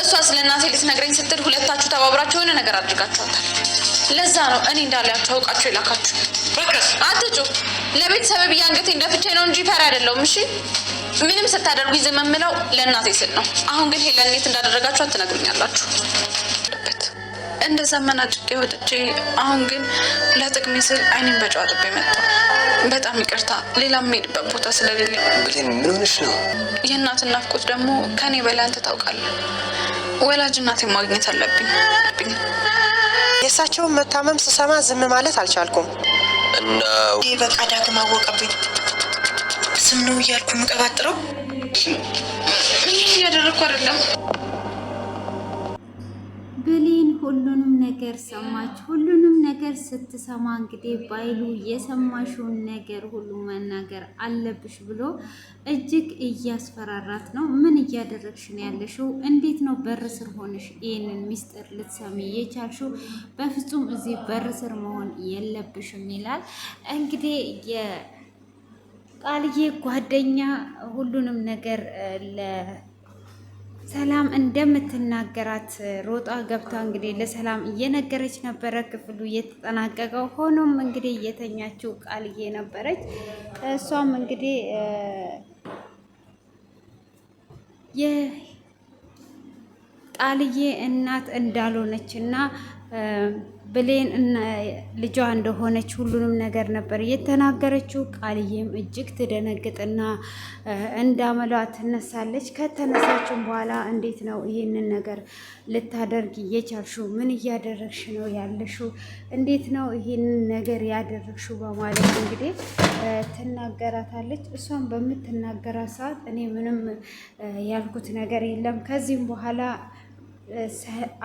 እሷ ስለናቴ ልትነግረኝ ስትል ሁለታችሁ ተባብራችሁ የሆነ ነገር አድርጋችኋታል። ለዛ ነው እኔ እንዳላችሁ አውቃችሁ የላካችሁ። በቃሽ አትጩ። ለቤተሰብ ብዬ አንገቴ እንደፍቼ ነው እንጂ ፈሪ አይደለሁም። እሺ ምንም ስታደርጉኝ ዝም የምለው ለእናቴ ስል ነው። አሁን ግን ሄለን የት እንዳደረጋችሁ አትነግሩኛላችሁ። እንደዛ መናጭቄ ወጥቼ አሁን ግን ለጥቅሜ ስል አይኔን በጨው አጥቤ መጣሁ። በጣም ይቅርታ፣ ሌላ የምሄድበት ቦታ ስለሌለኝ። ብሌን ምን ሆነሽ ነው? የእናትን ናፍቆት ደግሞ ከኔ በላይ አንተ ታውቃለህ። ወላጅ እናቴን ማግኘት አለብኝ። የእሳቸውን መታመም ስሰማ ዝም ማለት አልቻልኩም እና በቃ ዳግም አወቀብኝ። ስም ነው እያልኩ የምቀባጥረው እያደረግኩ አይደለም። ብሌን ሁሉንም ነገር ሰማች። ሁሉንም ነገር ስትሰማ እንግዲህ ባይሉ የሰማሽውን ነገር ሁሉ መናገር አለብሽ ብሎ እጅግ እያስፈራራት ነው። ምን እያደረግሽ ነው ያለሽው? እንዴት ነው በር ስር ሆነሽ ይህንን ሚስጥር ልትሰሚ የቻልሽው? በፍጹም እዚህ በር ስር መሆን የለብሽም ይላል። እንግዲህ የቃልዬ ጓደኛ ሁሉንም ነገር ሰላም እንደምትናገራት ሮጣ ገብታ እንግዲህ ለሰላም እየነገረች ነበረ ክፍሉ እየተጠናቀቀው። ሆኖም እንግዲህ እየተኛችው ቃልዬ ነበረች። እሷም እንግዲህ የቃልዬ እናት እንዳልሆነች እና ብሌን ልጇ እንደሆነች ሁሉንም ነገር ነበር የተናገረችው። ቃልዬም እጅግ ትደነግጥና እንዳመሏ ትነሳለች። ከተነሳችም በኋላ እንዴት ነው ይህንን ነገር ልታደርግ እየቻልሽው? ምን እያደረግሽ ነው ያለሽው? እንዴት ነው ይህንን ነገር ያደረግሽው? በማለት እንግዲህ ትናገራታለች። እሷም በምትናገራት ሰዓት እኔ ምንም ያልኩት ነገር የለም ከዚህም በኋላ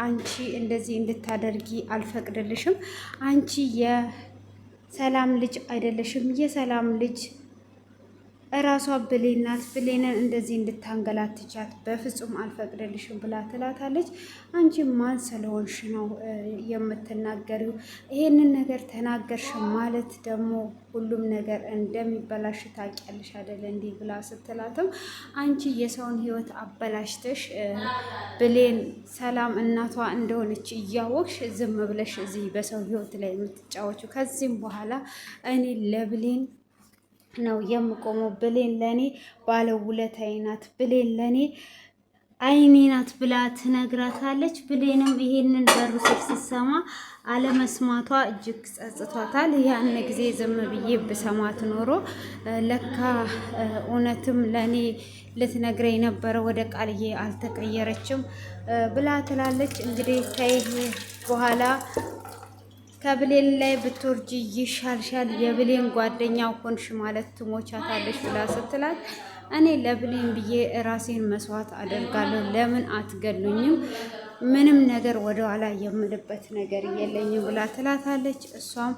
አንቺ እንደዚህ እንድታደርጊ አልፈቅድልሽም። አንቺ የሰላም ልጅ አይደለሽም። የሰላም ልጅ እራሷ ብሌን ናት። ብሌንን እንደዚህ እንድታንገላትቻት በፍጹም አልፈቅድልሽም ብላ ትላታለች። አንቺ ማን ስለሆንሽ ነው የምትናገሪው? ይሄንን ነገር ተናገርሽ ማለት ደግሞ ሁሉም ነገር እንደሚበላሽ ታውቂያለሽ አይደል? እንዲህ ብላ ስትላትም አንቺ የሰውን ሕይወት አበላሽተሽ ብሌን ሰላም እናቷ እንደሆነች እያወቅሽ ዝም ብለሽ እዚህ በሰው ሕይወት ላይ የምትጫወችው። ከዚህም በኋላ እኔ ለብሌን ነው የምቆመው። ብሌን ለኔ ባለውለታዬ ናት። ብሌን ለኔ አይኔ ናት ብላ ትነግራታለች። ብሌንም ይሄንን በሩ ስር ስትሰማ አለመስማቷ እጅግ ጸጽቷታል። ያን ጊዜ ዝም ብዬ ብሰማት ኖሮ ለካ እውነትም ለኔ ልትነግረኝ ነበረ፣ ወደ ቃልዬ አልተቀየረችም ብላ ትላለች። እንግዲህ ከይህ በኋላ ከብሌን ላይ ብትወርጂ ይሻልሻል፣ የብሌን ጓደኛ ሆንሽ ማለት ትሞቻታለሽ ብላ ስትላት እኔ ለብሌን ብዬ ራሴን መስዋዕት አደርጋለሁ፣ ለምን አትገሉኝም? ምንም ነገር ወደኋላ የምልበት ነገር የለኝም ብላ ትላታለች። እሷም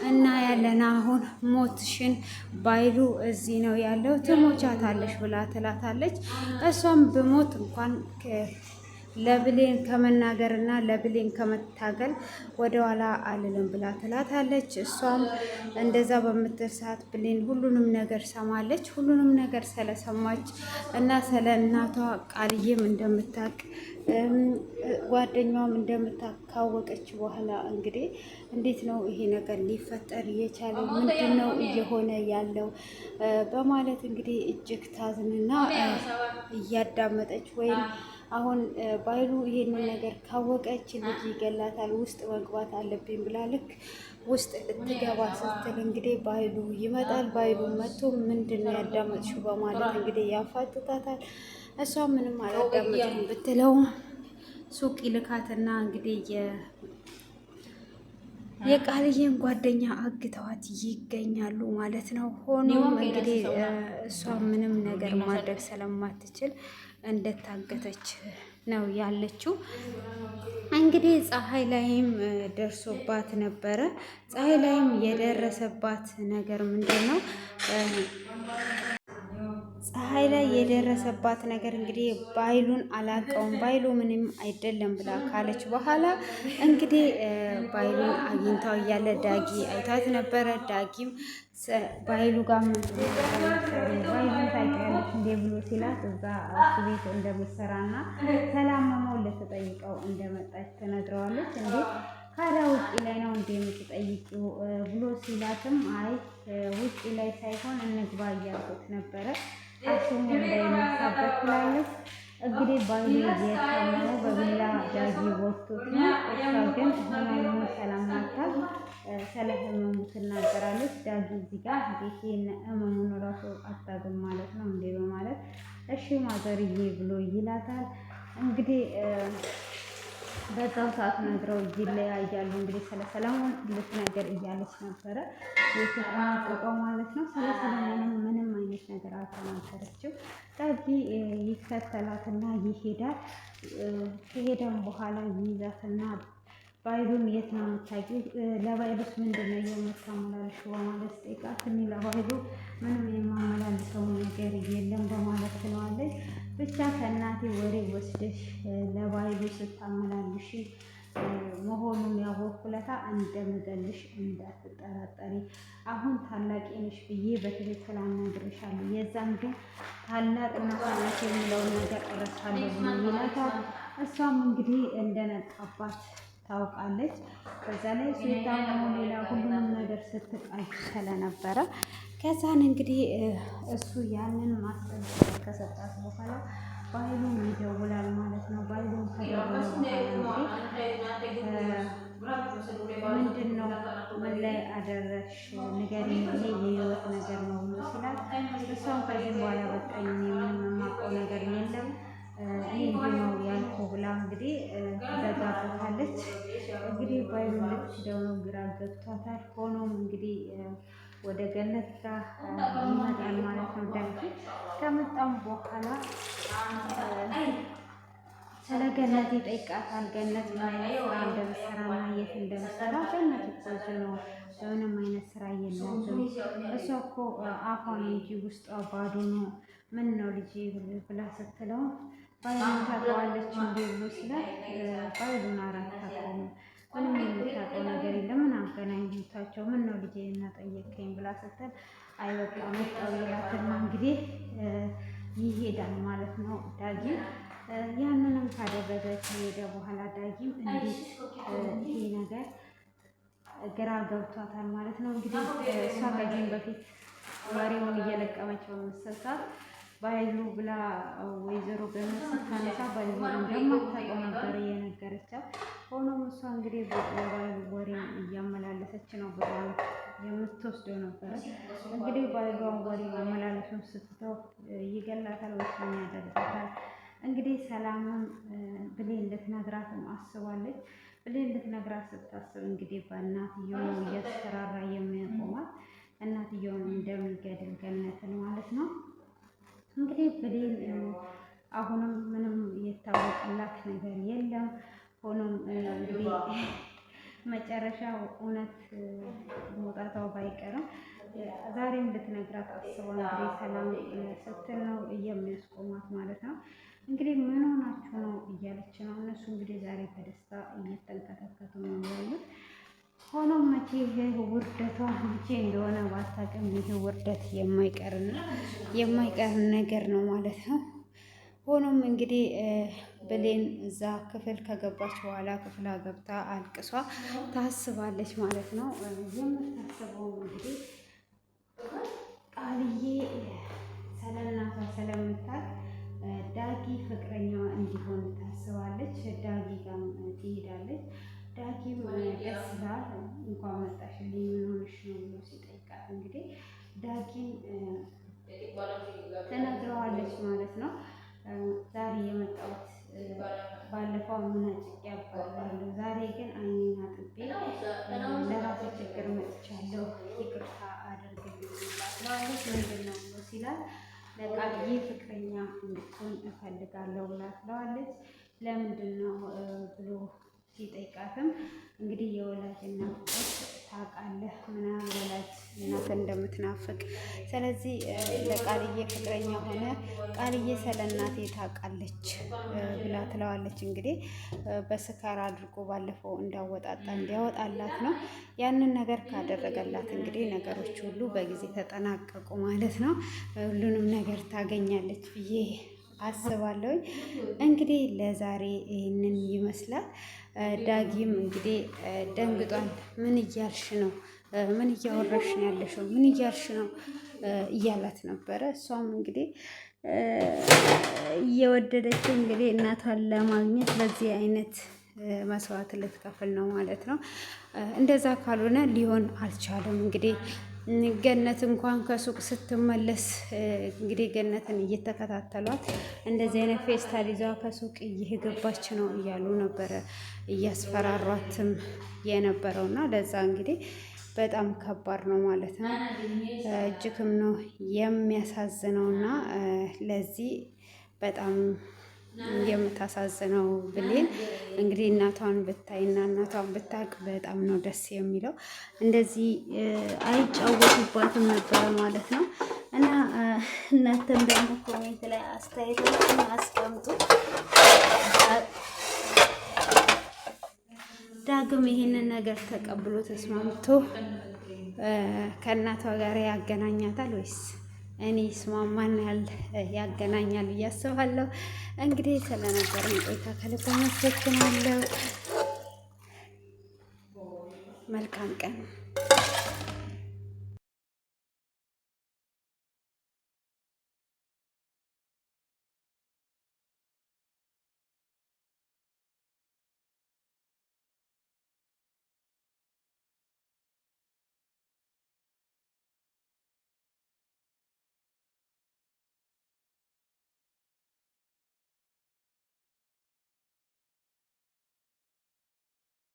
እና ያለና አሁን ሞትሽን ባይሉ እዚህ ነው ያለው፣ ትሞቻታለሽ ብላ ትላታለች። እሷም ብሞት እንኳን ለብሌን ከመናገርና ለብሌን ከመታገል ወደኋላ አልልም ብላ ትላታለች። እሷም እንደዛ በምትል ሰዓት ብሌን ሁሉንም ነገር ሰማለች። ሁሉንም ነገር ስለሰማች እና ስለ እናቷ ቃልዬም እንደምታውቅ ጓደኛዋም እንደምታካወቀች በኋላ እንግዲህ እንዴት ነው ይሄ ነገር ሊፈጠር የቻለው? ምንድን ነው እየሆነ ያለው? በማለት እንግዲህ እጅግ ታዝንና እያዳመጠች ወይም አሁን ባይሉ ይሄንን ነገር ካወቀች ልጅ ይገላታል፣ ውስጥ መግባት አለብኝ ብላ ልክ ውስጥ ልትገባ ስትል እንግዲህ ባይሉ ይመጣል። ባይሉ መጥቶ ምንድን ነው ያዳመጥሽው በማለት እንግዲህ ያፋጥጣታል። እሷ ምንም አላዳመጥም ብትለው ሱቅ ይልካትና እንግዲህ የቃልዬን ጓደኛ አግተዋት ይገኛሉ ማለት ነው። ሆኖም እንግዲህ እሷ ምንም ነገር ማድረግ ስለማትችል እንደታገተች ነው ያለችው። እንግዲህ ፀሐይ ላይም ደርሶባት ነበረ። ፀሐይ ላይም የደረሰባት ነገር ምንድን ነው? ፀሐይ ላይ የደረሰባት ነገር እንግዲህ ባይሉን አላቀውም፣ ባይሉ ምንም አይደለም ብላ ካለች በኋላ እንግዲህ ባይሉን አግኝታው እያለ ዳጊ አይታት ነበረ። ዳጊም ባይሉ ጋር ባይሉን ታውቂያለሽ እንዴ ብሎ ሲላት እዛ እሱ ቤት እንደምትሰራና ሰላም መሞለት እንደመጣች ትነግረዋለች። እንዴ ካዲያ ውጪ ላይ ነው እንደ የምትጠይቂው ብሎ ሲላትም አይ ውጪ ላይ ሳይሆን እንግባ እያልኩት ነበረ አሽሙ እንዳይነሳበት ትላለች። እንግዲህ ባይሉ የታመመው በቢላ ዳጊ ወጥቶት ነው። እሷ ግን ህመሙን ሰላማታል ስለ ህመሙ ትናገራለች። ዳጊ እዚህ ጋር እንዴት ህመሙን ራሱ አታውቅም ማለት ነው እንዴ በማለት እሺ ማዘርዬ ብሎ ይላታል። እንግዲህ በዛው ሰዓት ነግረው ይለያያሉ። እንግዲህ ስለ ሰለሞን ልትነግር እያለች ነበረ የተጠናቀቀው ማለት ነው። ስለ ሰለሞንም ምንም አይነት ነገር አልተናገረችው። ዳጊ ይከተላትና ይሄዳል። ከሄደም በኋላ ይይዛትና ባይሉን የት ነው የምታውቂው? ለባይሉስ ምንድን ነው የምታመላልሽው? በማለት ጠይቃት እኔ ለባይሉ ምንም የማመላልሰው ነገር የለም በማለት ትለዋለች። ብቻ ከእናቴ ወሬ ወስደሽ ለባይሉ ስታመላልሽ መሆኑን ያወኩለታ እንደምገልሽ እንዳትጠራጠሪ። አሁን ታላቅ ነሽ ብዬ በትክክል አናግርሻለሁ። የዛን ግን ታላቅና ታናሽ የሚለውን ነገር እረሳለሁ ብሎ ይላታል። እሷም እንግዲህ እንደነቃባት ታውቃለች። በዛ ላይ ሲታመሙ ሌላ ሁሉንም ነገር ስትቃይ ስለነበረ ከዛን እንግዲህ እሱ ያንን ማስጠንቀቂያ ከሰጣት በኋላ ባይሉን ይደውላል ማለት ነው። ባይሉን ከደወለ በኋላ ምንድን ነው ምን ላይ አደረሽ ንገሪኝ፣ ይሄ የህይወት ነገር ነው ብሎ ሲላት እሷም ከዚህ በኋላ በቃኝ ምንም የማውቀው ነገር የለም እኔ ነው ያልኩ ብላ እንግዲህ ተዘጋግታለች። እንግዲህ ባይሉ ልትሄደው ነው፣ ግራ ገብቷታል። ሆኖም እንግዲህ ወደ ገነት ጋር ይመጣል ማለት ነው። ዳጊ ከመጣም በኋላ ስለ ገነት ይጠይቃታል። ገነት ማለት ስራ እንደምትሰራና የት እንደምትሰራ ገነት እኮ እዚሁ ነው፣ በምንም አይነት ስራ የላትም። እሷ እኮ አፏን እንጂ ውስጧ ባዶ ነው። ምን ነው ልጄ ብላ ስትለው ባይሉን ታውቀዋለች እንዴ ብሎ ሲላት ባይሉን አታውቀውም፣ ምንም የምታውቀው ነገር የለም፣ ምን አገናኝታቸው፣ ምን ነው ልጄ እና ጠየቀኝ ብላ ስትል አይ በቃ መጣው ይላትና እንግዲህ ይሄዳል ማለት ነው ዳጊ። ያንንም ካደረገ ከሄደ በኋላ ዳጊም እንዴት ይሄ ነገር ግራ ገብቷታል ማለት ነው። እንግዲህ እሷ ከዚህም በፊት ወሬውን እየለቀመች በመሰሳት ባይሉ ብላ ወይዘሮ ገነት ስታነሳ ባይሉ እንደማታውቀው ነበር የነገረቻት። ሆኖም እሷ እንግዲህ ባይሉ ወሬ እያመላለሰች ነው ብሏን የምትወስደው ነበረ። እንግዲህ ባይሏን ወሬ ማመላለሱን ስትተው ይገላታል ወይስ ምን ያደርጋታል? እንግዲህ ሰላምም ብሌን ልትነግራትም አስባለች። ብሌን ልትነግራት ስታስብ እንግዲህ በእናትየው ነው እያስፈራራ የሚያቆማት፣ እናትየውን እንደሚገድል ገነትን ማለት ነው። እንግዲህ ብሌን አሁንም ምንም የታወቀላት ነገር የለም። ሆኖም እንግዲህ መጨረሻው እውነት መውጣቷ ባይቀርም ዛሬም ልትነግራት አስባ እንግዲህ ሰላም ስትል ነው የሚያስቆማት ማለት ነው። እንግዲህ ምን ሆናችሁ ነው እያለች ነው። እነሱ እንግዲህ ዛሬ በደስታ እየተንከተከቱ ነው ያሉት። ሆኖም መቼ ይሄ ውርደቷ መቼ እንደሆነ ባታውቅም ይሄ ውርደት የማይቀር ነገር ነው ማለት ነው። ሆኖም እንግዲህ ብሌን እዛ ክፍል ከገባች በኋላ ክፍላ ገብታ አልቅሷ ታስባለች ማለት ነው። የምታስበው እንግዲህ ቃልዬ ስለናቷ ስለምታውቅ ዳጊ ፍቅረኛዋ እንዲሆን ታስባለች። ዳጊ ጋር ትሄዳለች። ዳጊም ደስ ይላል። እንኳን መጣሽልኝ ምን ሆነሽ ነው ብሎ ሲጠይቃት እንግዲህ ዳጊን ትነግረዋለች ማለት ነው። ዛሬ የመጣሁት ባለፈው ምናጭቅ ያባራለሁ፣ ዛሬ ግን አይኔን አጥቤ ለራሴ ችግር መጥቻለሁ፣ ይቅርታ አድርግልኝ ማለት ምንድን ነው ብሎ ሲላል ለቃልዬ ፍቅረኛ እንድትሆን እፈልጋለሁ ብላ ትለዋለች። ለምንድን ነው ብሎ ሲጠይቃትም እንግዲህ የወላጅ እናት ታውቃለህ ምናምን ወላጅ እናት እንደምትናፍቅ፣ ስለዚህ ለቃልዬ ፍቅረኛ ሆነ ቃልዬ ስለ እናቴ ታውቃለች ብላ ትለዋለች። እንግዲህ በስካር አድርጎ ባለፈው እንዲያወጣላት ነው። ያንን ነገር ካደረገላት እንግዲህ ነገሮች ሁሉ በጊዜ ተጠናቀቁ ማለት ነው። ሁሉንም ነገር ታገኛለች ብዬ አስባለሁ። እንግዲህ ለዛሬ ይህንን ይመስላል። ዳጊም እንግዲህ ደንግጧል። ምን እያልሽ ነው? ምን እያወራሽ ነው ያለሽው? ምን እያልሽ ነው እያላት ነበረ። እሷም እንግዲህ እየወደደችው እንግዲህ እናቷን ለማግኘት በዚህ አይነት መስዋዕት ልትከፍል ነው ማለት ነው። እንደዛ ካልሆነ ሊሆን አልቻለም። እንግዲህ ገነት እንኳን ከሱቅ ስትመለስ እንግዲህ ገነትን እየተከታተሏት እንደዚህ አይነት ፌስታል ይዛ ከሱቅ እየገባች ነው እያሉ ነበረ እያስፈራሯትም የነበረውና ለዛ እንግዲህ በጣም ከባድ ነው ማለት ነው። እጅግም ነው የሚያሳዝነውና ለዚህ በጣም የምታሳዝነው ብሌን እንግዲህ እናቷን ብታይና እናቷን ብታውቅ በጣም ነው ደስ የሚለው። እንደዚህ አይጫወቱባትም ነበረ ማለት ነው። እና እናንተም ደግሞ ኮሜንት ላይ አስተያየቶችን አስቀምጡ። ዳግም ይህንን ነገር ተቀብሎ ተስማምቶ ከእናቷ ጋር ያገናኛታል ወይስ እኔ ስማማን ያገናኛል እያስባለሁ። እንግዲህ ስለነበረን ቆይታ ከልብ አመሰግናለሁ። መልካም ቀን